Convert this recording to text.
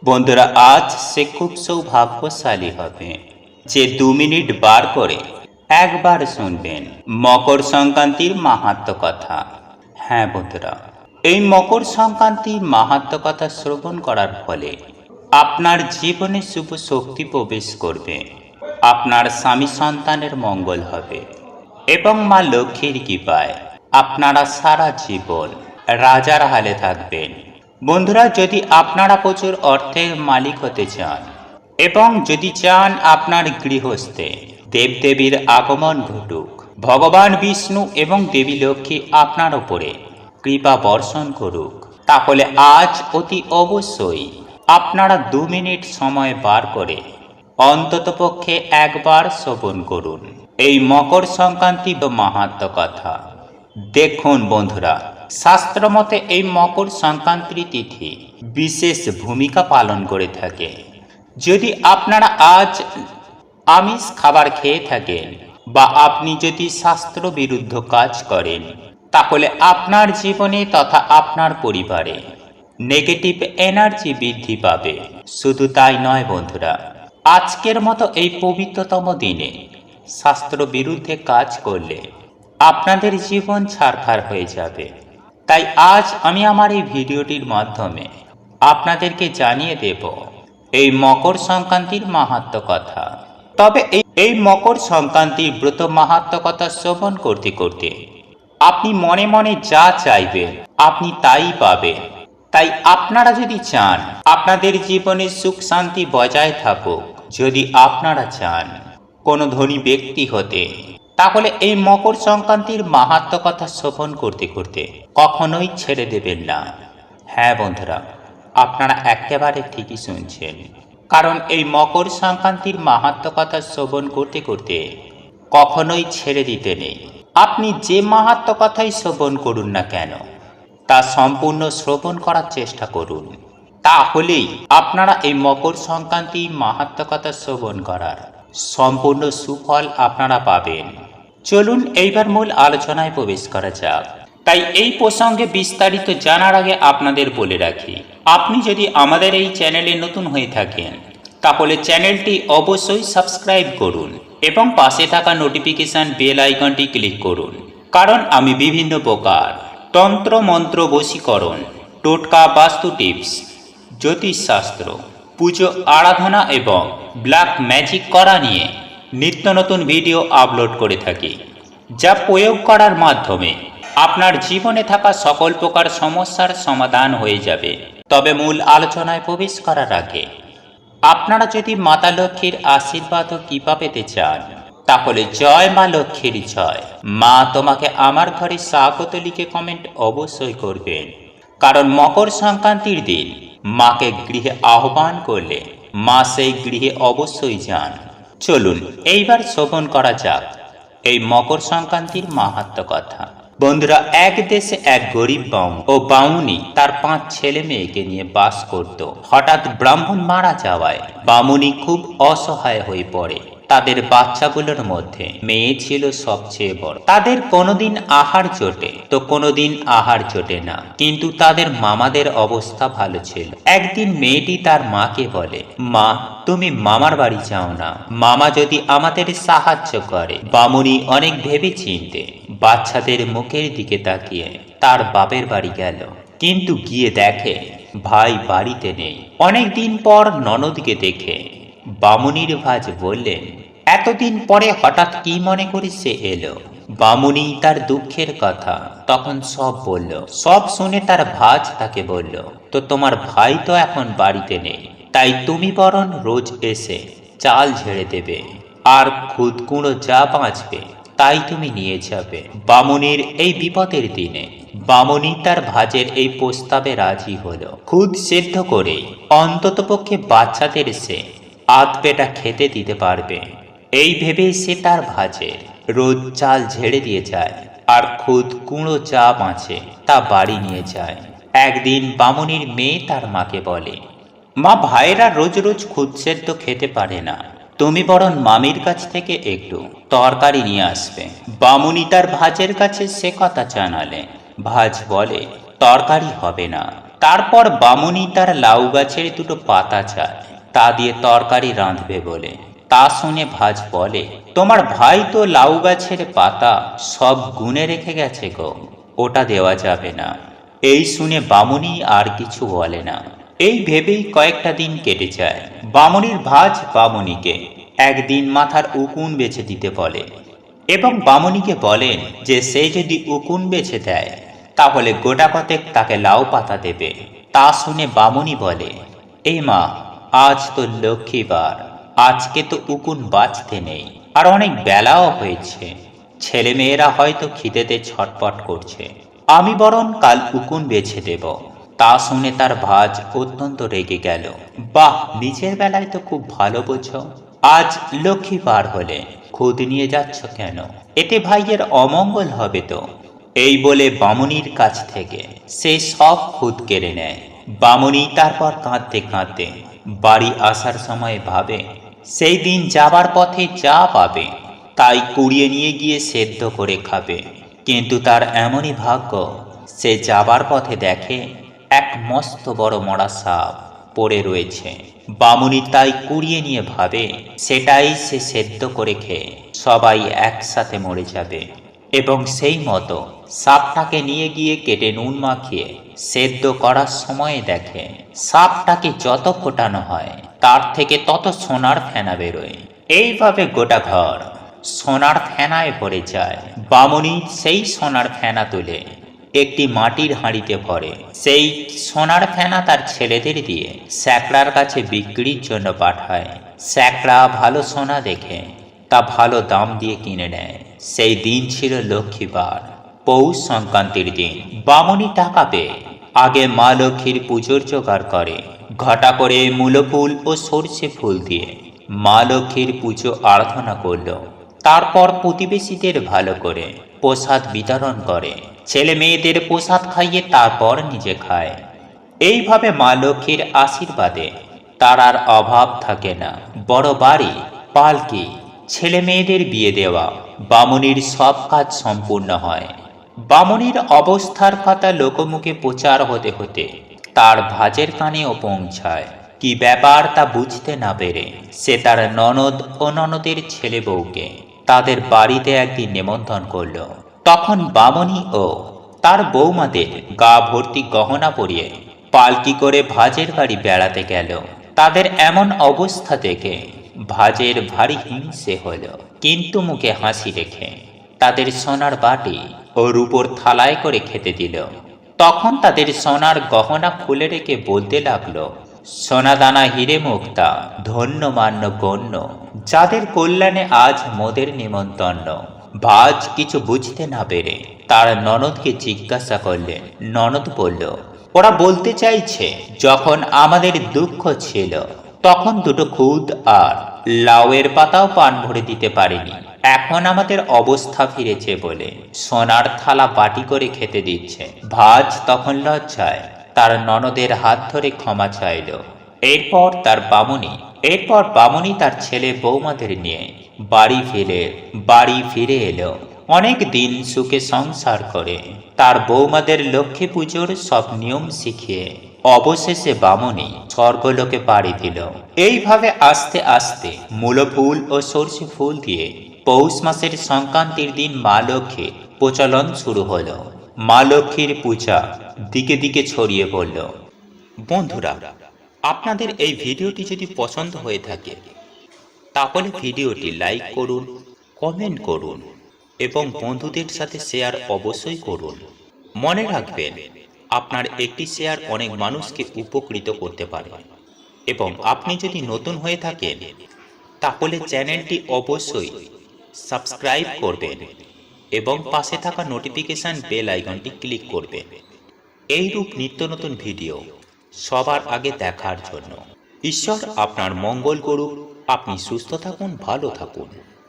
বন্ধুরা, আজ সে খুব সৌভাগ্যশালী হবে যে 2 মিনিট বার করে একবার শুনবেন মকর সংক্রান্তির মাহাত্ম্য কথা। হ্যাঁ বন্ধুরা, এই মকর সংক্রান্তির মাহাত্ম্য কথা শ্রবণ করার ফলে আপনার জীবনে শুভ শক্তি প্রবেশ করবে, আপনার স্বামী সন্তানের মঙ্গল হবে এবং মা লক্ষ্মীর কৃপায় আপনারা সারা জীবন রাজার হালে থাকবেন। বন্ধুরা, যদি আপনারা প্রচুর অর্থের মালিক হতে চান এবং যদি চান আপনার গৃহস্থে দেবদেবীর আগমন ঘটুক, ভগবান বিষ্ণু এবং দেবী লক্ষ্মী আপনার ওপরে কৃপা বর্ষণ করুক, তাহলে আজ অতি অবশ্যই আপনারা 2 মিনিট সময় বার করে অন্ততপক্ষে একবার শ্রবণ করুন এই মকর সংক্রান্তি বা মাহাত্ম্য কথা। দেখুন বন্ধুরা, শাস্ত্রমতে এই মকর সংক্রান্তি তিথি বিশেষ ভূমিকা পালন করে থাকে। যদি আপনারা আজ আমিষ খাবার খেয়ে থাকেন বা আপনি যদি শাস্ত্র বিরুদ্ধ কাজ করেন, তাহলে আপনার জীবনে তথা আপনার পরিবারে নেগেটিভ এনার্জি বৃদ্ধি পাবে। শুধু তাই নয় বন্ধুরা, আজকের মতো এই পবিত্রতম দিনে শাস্ত্র বিরুদ্ধে কাজ করলে আপনাদের জীবন ছারখার হয়ে যাবে। তাই আজ আমি আমার এই ভিডিওটির মাধ্যমে আপনাদেরকে জানিয়ে দেব এই মকর সংক্রান্তির মাহাত্ম্য কথা। তবে এই মকর সংক্রান্তির ব্রত মাহাত্ম্য কথা শ্রবণ করতে করতে আপনি মনে মনে যা চাইবেন আপনি তাই পাবেন। তাই আপনারা যদি চান আপনাদের জীবনে সুখ শান্তি বজায় থাকুক, যদি আপনারা চান কোনো ধনী ব্যক্তি হতে, তাহলে এই মকর সংক্রান্তির মাহাত্ম্য কথা শ্রবণ করতে করতে কখনোই ছেড়ে দেবেন না। হ্যাঁ বন্ধুরা, আপনারা একেবারে ঠিকই শুনছেন, কারণ এই মকর সংক্রান্তির মাহাত্ম্য কথা শ্রবণ করতে করতে কখনোই ছেড়ে দিতে নেই। আপনি যে মাহাত্ম্য কথাই শ্রবণ করুন না কেন, তা সম্পূর্ণ শ্রবণ করার চেষ্টা করুন, তাহলেই আপনারা এই মকর সংক্রান্তি মাহাত্ম্য কথা শ্রবণ করার সম্পূর্ণ সুফল আপনারা পাবেন। চলুন এইবার মূল আলোচনায় প্রবেশ করা যাক। তাই এই প্রসঙ্গে বিস্তারিত জানার আগে আপনাদের বলে রাখি, আপনি যদি আমাদের এই চ্যানেলে নতুন হয়ে থাকেন তাহলে চ্যানেলটি অবশ্যই সাবস্ক্রাইব করুন এবং পাশে থাকা নোটিফিকেশন বেল আইকনটি ক্লিক করুন, কারণ আমি বিভিন্ন প্রকার তন্ত্র মন্ত্র বশীকরণ, টোটকা, বাস্তু টিপস, জ্যোতিষশাস্ত্র, পুজো আরাধনা এবং ব্ল্যাক ম্যাজিক করা নিয়ে নিত্য নতুন ভিডিও আপলোড করে থাকি, যা প্রয়োগ করার মাধ্যমে আপনার জীবনে থাকা সকল প্রকার সমস্যার সমাধান হয়ে যাবে। তবে মূল আলোচনায় প্রবেশ করার আগে আপনারা যদি মাতা লক্ষ্মীর আশীর্বাদ ও কৃপা পেতে চান, তাহলে জয় মা লক্ষ্মীর জয়, মা তোমাকে আমার ঘরে স্বাগত লিখে কমেন্ট অবশ্যই করবেন, কারণ মকর সংক্রান্তির দিন মাকে গৃহে আহ্বান করলে মা সেই গৃহে অবশ্যই যান। চলুন এইবার শ্রবণ করা যাক এই মকর সংক্রান্তির মাহাত্ম্য কথা। বন্ধুরা, এক দেশে এক গরিব বামুন ও বামুনি তার 5 ছেলে মেয়েকে নিয়ে বাস করত। হঠাৎ ব্রাহ্মণ মারা যাওয়ায় বামুনি খুব অসহায় হয়ে পড়ে। তাদের বাচ্চাগুলোর মধ্যে মেয়ে ছিল সবচেয়ে বড়। তাদের কোনোদিন আহার জোটে তো কোনোদিন আহার জোটে না, কিন্তু তাদের মামাদের অবস্থা ভালো ছিল। একদিন মেয়েটি তার মাকে বলে, মা তুমি মামার বাড়ি যাও না, মামা যদি আমাদের সাহায্য করে। বামুনি অনেক ভেবে চিনতে বাচ্চাদের মুখের দিকে তাকিয়ে তার বাপের বাড়ি গেল, কিন্তু গিয়ে দেখে ভাই বাড়িতে নেই। অনেক দিন পর ননদকে দেখে বামুনির ভাজ বললেন, এতদিন পরে হঠাৎ কি মনে করে সে এলো? বামুনি তার দুঃখের কথা তখন সব বলল। সব শুনে তার ভাজ তাকে বলল, তো তোমার ভাই তো এখন বাড়িতে নেই, তাই তুমি বরং রোজ এসে চাল ঝেড়ে দেবে, আর খুদ কুঁড়ো যা বাঁচবে তাই তুমি নিয়ে যাবে। বামুনির এই বিপদের দিনে বামুনি তার ভাজের এই প্রস্তাবে রাজি হলো। খুদ সেদ্ধ করে অন্ততপক্ষে বাচ্চাদের সে আধ পেটা খেতে দিতে পারবে, এই ভেবে সে তার ভাজে রোজ চাল ঝেড়ে দিয়ে যায়, আর খুদ কুঁড়ো যা বাঁচে তা বাড়ি নিয়ে যায়। একদিন বামুনির মেয়ে তার মাকে বলে, মা ভাইয়েরা রোজ রোজ খুদ সেদ্ধ খেতে পারে না, তুমি বরং মামির কাছ থেকে একটু তরকারি নিয়ে আসবে। বামুনি তার ভাজের কাছে সে কথা জানালে। ভাজ বলে, তরকারি হবে না, তারপর বামুনি তার লাউ গাছের দুটো পাতা চায়, তা দিয়ে তরকারি রাঁধবে বলে। তা শুনে ভাজ বলে, তোমার ভাই তো লাউ গাছের পাতা সব গুনে রেখে গেছে গো, ওটা দেওয়া যাবে না। এই শুনে বামুনি আর কিছু বলে না। এই ভেবেই কয়েকটা দিন কেটে যায়। বামুনির ভাজ বামুনিকে একদিন মাথার উকুন বেছে দিতে বলে এবং বামুনিকে বলেন যে সে যদি উকুন বেছে দেয় তাহলে গোটা কতেক তাকে লাউ পাতা দেবে। তা শুনে বামুনি বলে, এই মা, আজ তো লক্ষ্মীবার, আজকে তো উকুন বাঁচতে নেই, আর অনেক বেলাও হয়েছে, ছেলে মেয়েরা হয়তো খিদেতে ছটপট করছে, আমি বরং কাল উকুন বেছে দেব। তা শুনে তার ভাজ অত্যন্ত রেগে গেল। বাহ, নিজের বেলায় তো খুব ভালো বোঝো, আজ লক্ষ্মীবার হলে খুদ নিয়ে যাচ্ছ কেন? এতে ভাইয়ের অমঙ্গল হবে তো। এই বলে বামুনির কাছ থেকে সে সব খুদ কেড়ে নেয়। বামুনি তারপর কাঁদতে কাঁদতে বাড়ি আসার সময় ভাবে সেই দিন যাবার পথে যা পাবে তাই কুড়িয়ে নিয়ে গিয়ে সেদ্ধ করে খাবে। কিন্তু তার এমনই ভাগ্য, সে যাবার পথে দেখে এক মস্ত বড় মরা সাপ পড়ে রয়েছে। বামুনি তাই কুড়িয়ে নিয়ে ভাবে সেটাই সে সেদ্ধ করে খেয়ে সবাই একসাথে মরে যাবে, এবং সেই মতো সাপটাকে নিয়ে গিয়ে কেটে নুন মাখিয়ে সেদ্ধ করার সময় দেখে সাপটাকে যত ফোটানো হয় তার থেকে তত সোনার ফেনা বেরোয়। এইভাবে গোটা ঘর সোনার ফেনায় ভরে যায়। বামুনি সেই সোনার ফেনা তুলে একটি মাটির হাঁড়িতে ভরে সেই সোনার ফেনা তার ছেলেদের দিয়ে স্যাকড়ার কাছে বিক্রির জন্য পাঠায়। স্যাকড়া ভালো সোনা দেখে তা ভালো দাম দিয়ে কিনে নেয়। সেই দিন ছিল লক্ষ্মীবার, পৌষ সংক্রান্তির দিন। বামুনি টাকা পেয়ে আগে মা লক্ষ্মীর পুজোর জোগাড় করে। ঘটা করে মূলো ফুল ও সর্ষে ফুল দিয়ে মা লক্ষ্মীর পুজো আরাধনা করল। তারপর প্রতিবেশীদের ভালো করে প্রসাদ বিতরণ করে, ছেলে মেয়েদের প্রসাদ খাইয়ে তারপর নিজে খায়। এইভাবে মা লক্ষ্মীর আশীর্বাদে তার আর অভাব থাকে না। বড় বাড়ি, পালকি, ছেলে মেয়েদের বিয়ে দেওয়া, বামুনির সব কাজ সম্পূর্ণ হয়। বামুনির অবস্থার কথা লোকমুখে প্রচার হতে হতে তার ভাজের কানেও পৌঁছায়। কি ব্যাপার তা বুঝতে না পেরে সে তার ননদ ও ননদের ছেলে বউকে তাদের বাড়িতে একদিন নেমন্তন্ন করল। তখন বামুনি ও তার বৌমাদের গা ভর্তি গহনা পরিয়ে পালকি করে ভাজের বাড়ি বেড়াতে গেল। তাদের এমন অবস্থা দেখে ভাজের ভারী হিংসে হল, কিন্তু মুখে হাসি রেখে তাদের সোনার বাটি ও রূপোর থালায় করে খেতে দিল। তখন তাদের সোনার গহনা খুলে রেখে বলতে লাগলো, সোনাদানা হিরে মুক্তা ধন্য মান্য গণ্য, যাদের কল্যাণে আজ মোদের নিমন্ত্রণ। ভাজ কিছু বুঝতে না পেরে তার ননদকে জিজ্ঞাসা করলেন। ননদ বলল, ওরা বলতে চাইছে যখন আমাদের দুঃখ ছিল তখন দুটো খুদ আর লাউয়ের পাতাও পান ভরে দিতে পারেনি, এখন আমাদের অবস্থা ফিরেছে বলে সোনার থালা বাটি করে খেতে দিচ্ছে। ভাজ তখন লজ্জায় তার ননদের হাত ধরে ক্ষমা চাইল। এরপর বামুনি তার ছেলে বৌমাদের নিয়ে বাড়ি ফিরে এলো। অনেক দিন সুখে সংসার করে তার বৌমাদের লক্ষ্মী পুজোর সব নিয়ম শিখিয়ে অবশেষে বামুনি স্বর্গলোকে পাড়ি দিল। এইভাবে আস্তে আস্তে মূলো ফুল ও সর্ষে ফুল দিয়ে পৌষ মাসের সংক্রান্তির দিন মা লক্ষ্মীর প্রচলন শুরু হলো। মা লক্ষ্মীর পূজা দিকে দিকে ছড়িয়ে পড়ল। বন্ধুরা, আপনাদের এই ভিডিওটি যদি পছন্দ হয়ে থাকে তাহলে ভিডিওটি লাইক করুন, কমেন্ট করুন এবং বন্ধুদের সাথে শেয়ার অবশ্যই করুন। মনে রাখবেন, আপনার একটি শেয়ার অনেক মানুষকে উপকৃত করতে পারে। এবং আপনি যদি নতুন হয়ে থাকেন তাহলে চ্যানেলটি অবশ্যই সাবস্ক্রাইব করবেন এবং পাশে থাকা নোটিফিকেশন বেল আইকনটি ক্লিক করবেন এইরূপ নিত্য নতুন ভিডিও সবার আগে দেখার জন্য। ঈশ্বর আপনার মঙ্গল করুক। আপনি সুস্থ থাকুন, ভালো থাকুন।